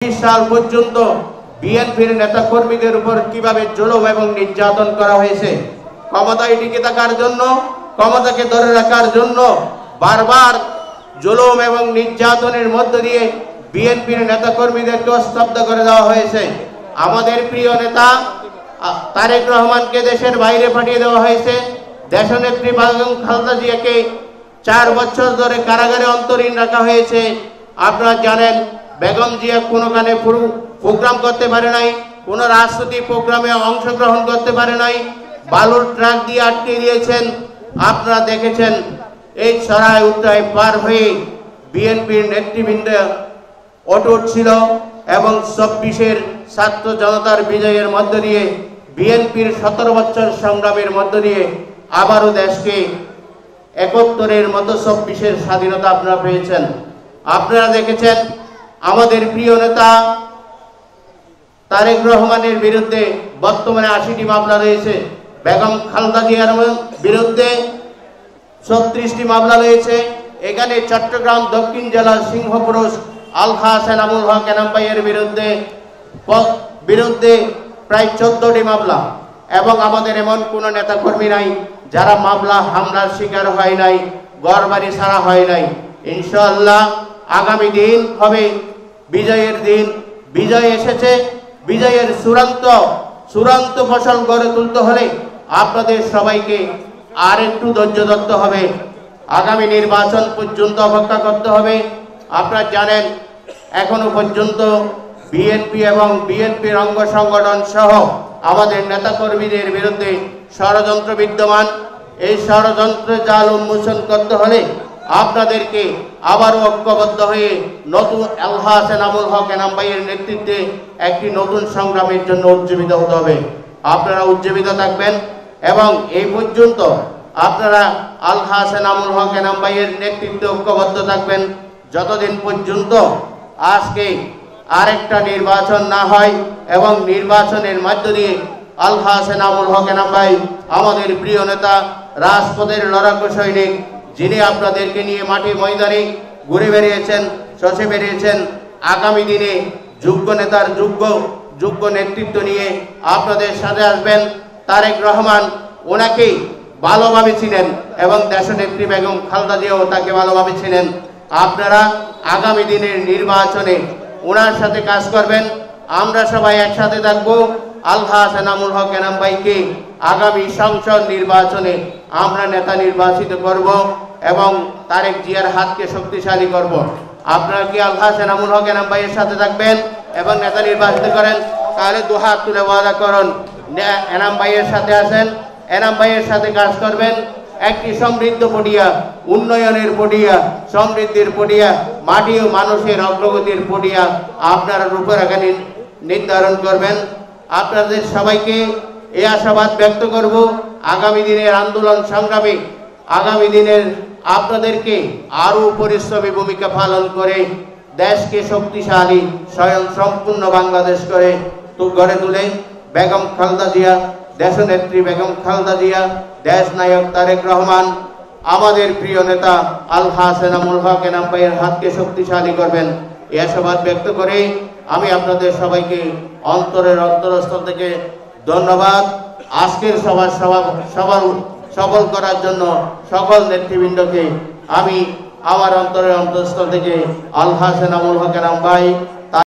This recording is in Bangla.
সাল পর্যন্ত বিএনপির নেতা কর্মীদের উপর কিভাবে জুলুম এবং নির্যাতন করা হয়েছে, ক্ষমতায় টিকে থাকার জন্য, ক্ষমতাকে ধরে রাখার জন্য বারবার জুলুম এবং নির্যাতনের মধ্য দিয়ে বিএনপির নেতা কর্মীদেরকে স্তব্ধ করে দেওয়া হয়েছে। আমাদের প্রিয় নেতা তারেক রহমানকে দেশের বাইরে পাঠিয়ে দেওয়া হয়েছে। দেশনেত্রী বেগম খালেদা জিয়াকে 4 বছর ধরে কারাগারে অন্তরীণ রাখা হয়েছে। আপনারা জানেন, বেগম জিয়া কোনোখানে প্রোগ্রাম করতে পারে নাই, কোনো রাজনৈতিক প্রোগ্রামে অংশগ্রহণ করতে পারে নাই, বালুর ট্রাক দিয়ে আটকে দিয়েছেন। আপনারা দেখেছেন এই চড়াই উত্তরায় পার হয়ে বিএনপির নেতৃবৃন্দ অটুট ছিল এবং 24-এর ছাত্র জনতার বিজয়ের মধ্য দিয়ে বিএনপির 17 বছর সংগ্রামের মধ্য দিয়ে আবারও দেশকে 71-এর মতো 24-এর স্বাধীনতা আপনারা পেয়েছেন। আপনারা দেখেছেন আমাদের প্রিয় নেতা তারেক রহমানের বিরুদ্ধে বর্তমানে 80টি মামলা রয়েছে, বেগম খালেদা জিয়ার বিরুদ্ধে 36টি মামলা রয়েছে। এখানে চট্টগ্রাম দক্ষিণ জেলার সিংহপুরুষ আলহাস এনামুল হক এনাম ভাইয়ের বিরুদ্ধে প্রায় 14টি মামলা, এবং আমাদের এমন কোনো নেতা কর্মী নাই যারা মামলা হামলার শিকার হয় নাই, ঘরবাড়ি ছাড়া হয় নাই। ইনশাআল্লাহ আগামী দিন হবে বিজয়ের দিন। বিজয় এসেছে, বিজয়ের চূড়ান্ত ফসল গড়ে তুলতে হলে আপনাদের সবাইকে আর একটু ধৈর্য ধরতে হবে, আগামী নির্বাচন পর্যন্ত অপেক্ষা করতে হবে। আপনারা জানেন এখনো পর্যন্ত বিএনপি এবং বিএনপির অঙ্গ সংগঠন সহ আমাদের নেতাকর্মীদের বিরুদ্ধে ষড়যন্ত্র বিদ্যমান। এই ষড়যন্ত্র জাল উন্মোচন করতে হলে আপনাদেরকে আবারও ঐক্যবদ্ধ হয়ে নতুন আলহাস এনামুল হক এনাম ভাইয়ের নেতৃত্বে একটি নতুন সংগ্রামের জন্য উজ্জীবিত হতে হবে। আপনারা উজ্জীবিত থাকবেন এবং এই পর্যন্ত আপনারা আলহাস এনামুল হক এনাম ভাইয়ের নেতৃত্বে ঐক্যবদ্ধ থাকবেন যতদিন পর্যন্ত আজকে আরেকটা নির্বাচন না হয় এবং নির্বাচনের মধ্য দিয়ে আলহাস এনামুল হক এনাম ভাই আমাদের প্রিয় নেতা, রাজপথের লড়াকু সৈনিক, যিনি আপনাদেরকে নিয়ে মাঠে ময়দানে ঘুরে বেরিয়েছেন, চষে বেরিয়েছেন, আগামী দিনে যোগ্য নেতার যোগ্য নেতৃত্ব নিয়ে আপনাদের সাথে আসবেন। তারেক রহমান ওনাকে ভালোভাবে ছিলেন এবং দেশনেত্রী বেগম খালেদা জিয়াও তাকে ভালোভাবে ছিলেন। আপনারা আগামী দিনের নির্বাচনে ওনার সাথে কাজ করবেন। আমরা সবাই একসাথে থাকবো। আলহাস এনামুল হক এনাম ভাইকে আগামী সংসদ নির্বাচনে আমরা নেতা নির্বাচিত করব এবং তারেক জিয়ার হাতকে শক্তিশালী করব। আপনারা কি আলহাস এনামুল হক এনাম ভাইয়ের সাথে থাকবেন এবং নেতা নির্বাচিত করেন? তাহলে দুহাত তুলে ওয়াদা করুন, এনাম ভাইয়ের সাথে আছেন, এনাম ভাইয়ের সাথে কাজ করবেন। একটি সমৃদ্ধ পটিয়া, উন্নয়নের পটিয়া, সমৃদ্ধির পটিয়া, মাটি ও মানুষের অগ্রগতির পটিয়া আপনারা রূপরেখা নির্ধারণ করবেন। আপনাদের সবাইকে এই আশাবাদ ব্যক্ত করব, আগামী দিনের আন্দোলন সংগ্রামে আগামী দিনের আপনাদেরকে আরও পরিশ্রমী ভূমিকা পালন করে দেশকে শক্তিশালী স্বয়ং সম্পূর্ণ বাংলাদেশ করে গড়ে তুলে বেগম খালেদা জিয়া, দেশনেত্রী বেগম খালেদা জিয়া, দেশ নায়ক তারেক রহমান, আমাদের প্রিয় নেতা আলহাস এনামুল হক এনাম ভাইয়ের হাতকে শক্তিশালী করবেন। এই আশাবাদ ব্যক্ত করে আমি আপনাদের সবাইকে অন্তরের অন্তরস্থল থেকে ধন্যবাদ। আজকের সফল করার জন্য সকল নেতৃবৃন্দকে আমি আমার অন্তরের অন্তরস্থল থেকে আলহাস এনামুল হক এনাম ভাই